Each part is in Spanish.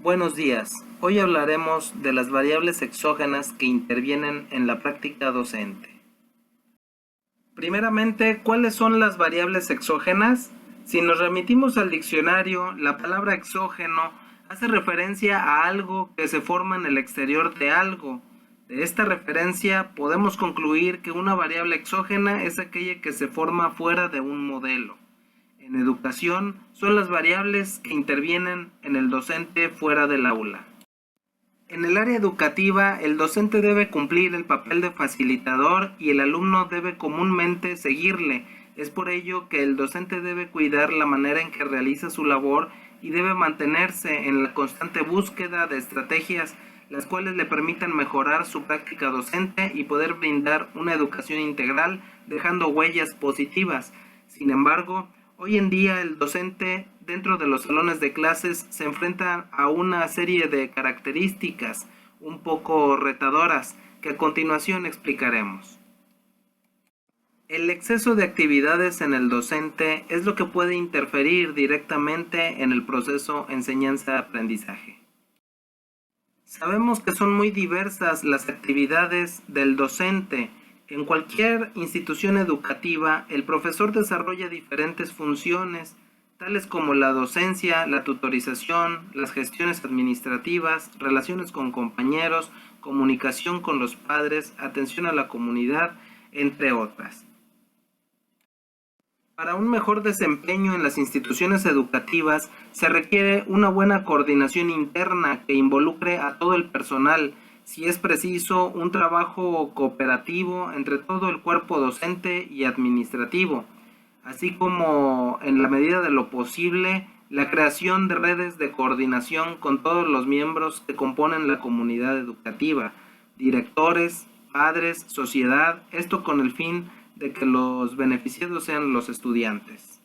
Buenos días. Hoy hablaremos de las variables exógenas que intervienen en la práctica docente. Primeramente, ¿cuáles son las variables exógenas? Si nos remitimos al diccionario, la palabra exógeno hace referencia a algo que se forma en el exterior de algo. De esta referencia podemos concluir que una variable exógena es aquella que se forma fuera de un modelo. En educación son las variables que intervienen en el docente fuera del aula. En el área educativa, el docente debe cumplir el papel de facilitador y el alumno debe comúnmente seguirle. Es por ello que el docente debe cuidar la manera en que realiza su labor y debe mantenerse en la constante búsqueda de estrategias las cuales le permitan mejorar su práctica docente y poder brindar una educación integral dejando huellas positivas. Sin embargo, hoy en día el docente dentro de los salones de clases se enfrenta a una serie de características un poco retadoras que a continuación explicaremos. El exceso de actividades en el docente es lo que puede interferir directamente en el proceso enseñanza-aprendizaje. Sabemos que son muy diversas las actividades del docente. En cualquier institución educativa, el profesor desarrolla diferentes funciones, tales como la docencia, la tutorización, las gestiones administrativas, relaciones con compañeros, comunicación con los padres, atención a la comunidad, entre otras. Para un mejor desempeño en las instituciones educativas se requiere una buena coordinación interna que involucre a todo el personal, si es preciso un trabajo cooperativo entre todo el cuerpo docente y administrativo, así como en la medida de lo posible la creación de redes de coordinación con todos los miembros que componen la comunidad educativa, directores, padres, sociedad, esto con el fin de que los beneficiados sean los estudiantes.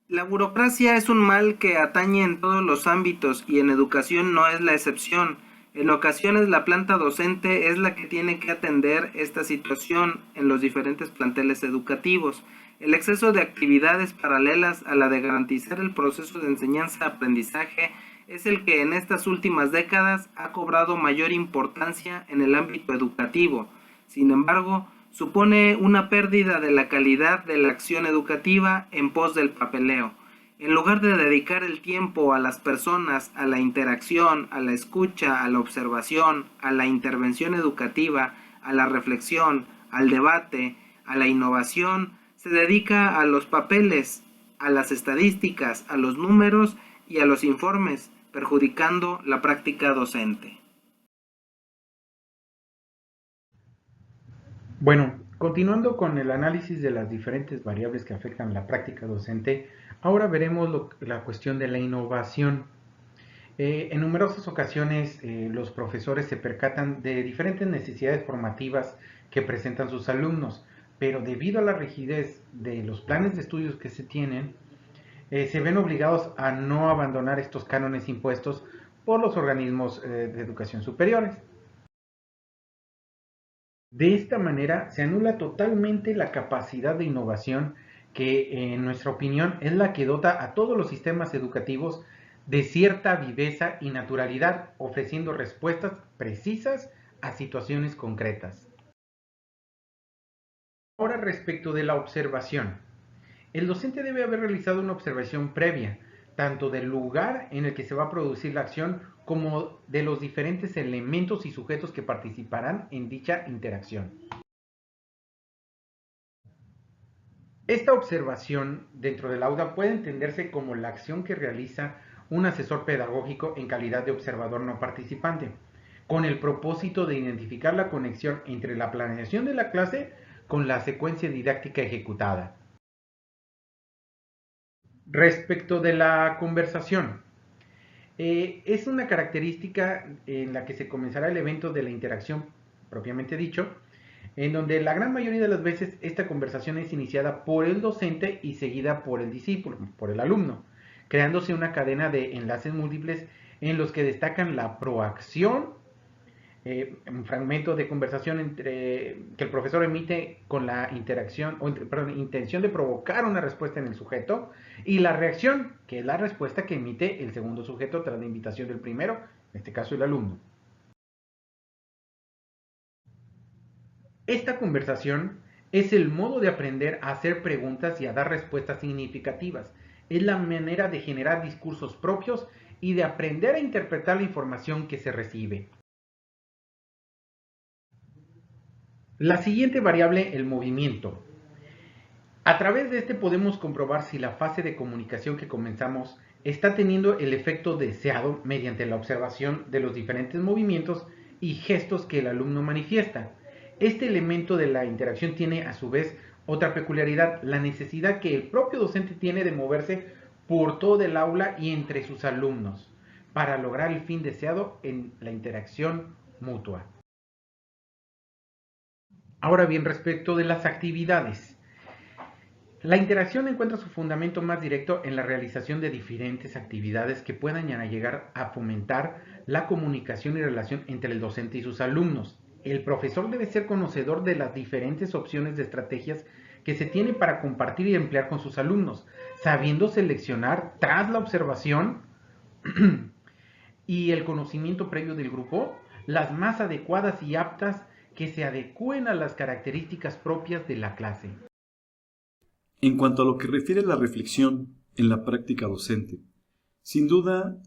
La burocracia es un mal que atañe en todos los ámbitos y en educación no es la excepción. En ocasiones la planta docente es la que tiene que atender esta situación en los diferentes planteles educativos. El exceso de actividades paralelas a la de garantizar el proceso de enseñanza-aprendizaje es el que en estas últimas décadas ha cobrado mayor importancia en el ámbito educativo. Sin embargo, supone una pérdida de la calidad de la acción educativa en pos del papeleo. En lugar de dedicar el tiempo a las personas, a la interacción, a la escucha, a la observación, a la intervención educativa, a la reflexión, al debate, a la innovación, se dedica a los papeles, a las estadísticas, a los números y a los informes, perjudicando la práctica docente. Bueno, continuando con el análisis de las diferentes variables que afectan la práctica docente, ahora veremos la cuestión de la innovación. En numerosas ocasiones los profesores se percatan de diferentes necesidades formativas que presentan sus alumnos, pero debido a la rigidez de los planes de estudios que se tienen, se ven obligados a no abandonar estos cánones impuestos por los organismos de educación superiores. De esta manera se anula totalmente la capacidad de innovación que, en nuestra opinión, es la que dota a todos los sistemas educativos de cierta viveza y naturalidad, ofreciendo respuestas precisas a situaciones concretas. Ahora, respecto de la observación. El docente debe haber realizado una observación previa, tanto del lugar en el que se va a producir la acción como de los diferentes elementos y sujetos que participarán en dicha interacción. Esta observación dentro del aula puede entenderse como la acción que realiza un asesor pedagógico en calidad de observador no participante, con el propósito de identificar la conexión entre la planeación de la clase con la secuencia didáctica ejecutada. Respecto de la conversación, es una característica en la que se comenzará el evento de la interacción propiamente dicho, en donde la gran mayoría de las veces esta conversación es iniciada por el docente y seguida por el discípulo, por el alumno, creándose una cadena de enlaces múltiples en los que destacan la proacción, un fragmento de conversación que el profesor emite con la intención de provocar una respuesta en el sujeto, y la reacción, que es la respuesta que emite el segundo sujeto tras la invitación del primero, en este caso el alumno. Esta conversación es el modo de aprender a hacer preguntas y a dar respuestas significativas. Es la manera de generar discursos propios y de aprender a interpretar la información que se recibe. La siguiente variable, el movimiento. A través de este podemos comprobar si la fase de comunicación que comenzamos está teniendo el efecto deseado mediante la observación de los diferentes movimientos y gestos que el alumno manifiesta. Este elemento de la interacción tiene a su vez otra peculiaridad, la necesidad que el propio docente tiene de moverse por todo el aula y entre sus alumnos para lograr el fin deseado en la interacción mutua. Ahora bien, respecto de las actividades. La interacción encuentra su fundamento más directo en la realización de diferentes actividades que puedan llegar a fomentar la comunicación y relación entre el docente y sus alumnos. El profesor debe ser conocedor de las diferentes opciones de estrategias que se tienen para compartir y emplear con sus alumnos, sabiendo seleccionar tras la observación y el conocimiento previo del grupo, las más adecuadas y aptas que se adecúen a las características propias de la clase. En cuanto a lo que refiere a la reflexión en la práctica docente, sin duda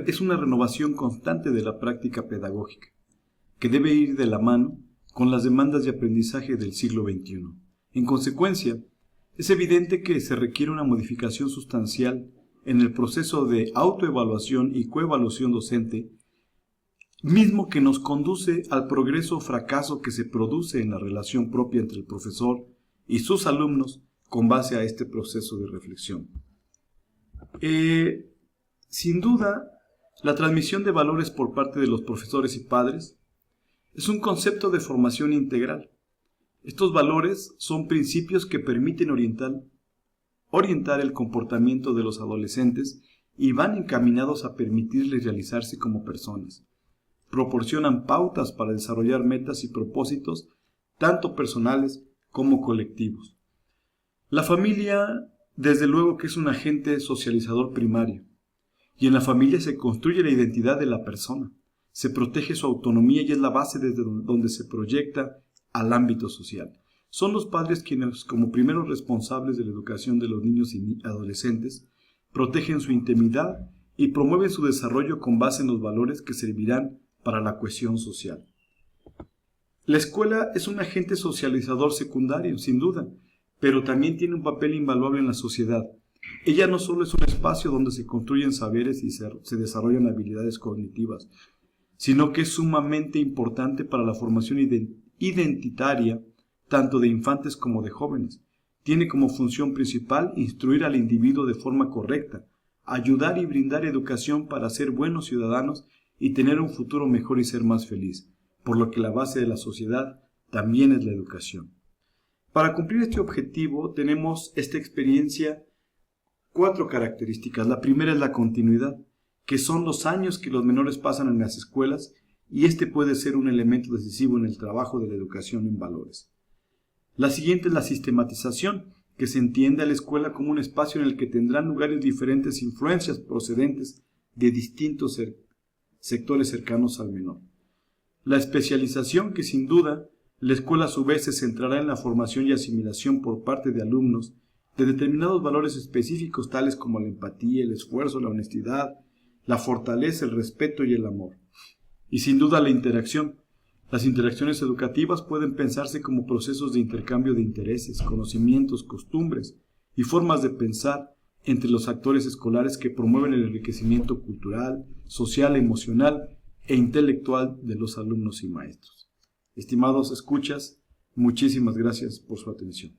es una renovación constante de la práctica pedagógica, que debe ir de la mano con las demandas de aprendizaje del siglo XXI. En consecuencia, es evidente que se requiere una modificación sustancial en el proceso de autoevaluación y coevaluación docente, mismo que nos conduce al progreso o fracaso que se produce en la relación propia entre el profesor y sus alumnos con base a este proceso de reflexión. Sin duda, la transmisión de valores por parte de los profesores y padres es un concepto de formación integral. Estos valores son principios que permiten orientar el comportamiento de los adolescentes y van encaminados a permitirles realizarse como personas. Proporcionan pautas para desarrollar metas y propósitos, tanto personales como colectivos. La familia, desde luego que es un agente socializador primario, y en la familia se construye la identidad de la persona, se protege su autonomía y es la base desde donde se proyecta al ámbito social. Son los padres quienes, como primeros responsables de la educación de los niños y adolescentes, protegen su intimidad y promueven su desarrollo con base en los valores que servirán para la cohesión social. La escuela es un agente socializador secundario, sin duda, pero también tiene un papel invaluable en la sociedad. Ella no solo es un espacio donde se construyen saberes y se desarrollan habilidades cognitivas, sino que es sumamente importante para la formación identitaria tanto de infantes como de jóvenes. Tiene como función principal instruir al individuo de forma correcta, ayudar y brindar educación para ser buenos ciudadanos y tener un futuro mejor y ser más feliz, por lo que la base de la sociedad también es la educación. Para cumplir este objetivo tenemos esta experiencia 4 características. La primera es la continuidad, que son los años que los menores pasan en las escuelas y este puede ser un elemento decisivo en el trabajo de la educación en valores. La siguiente es la sistematización, que se entiende a la escuela como un espacio en el que tendrán lugares diferentes influencias procedentes de distintos sectores cercanos al menor. La especialización, que sin duda la escuela a su vez se centrará en la formación y asimilación por parte de alumnos de determinados valores específicos tales como la empatía, el esfuerzo, la honestidad, la fortaleza, el respeto y el amor. Y sin duda la interacción. Las interacciones educativas pueden pensarse como procesos de intercambio de intereses, conocimientos, costumbres y formas de pensar entre los actores escolares que promueven el enriquecimiento cultural, social, emocional e intelectual de los alumnos y maestros. Estimados escuchas, muchísimas gracias por su atención.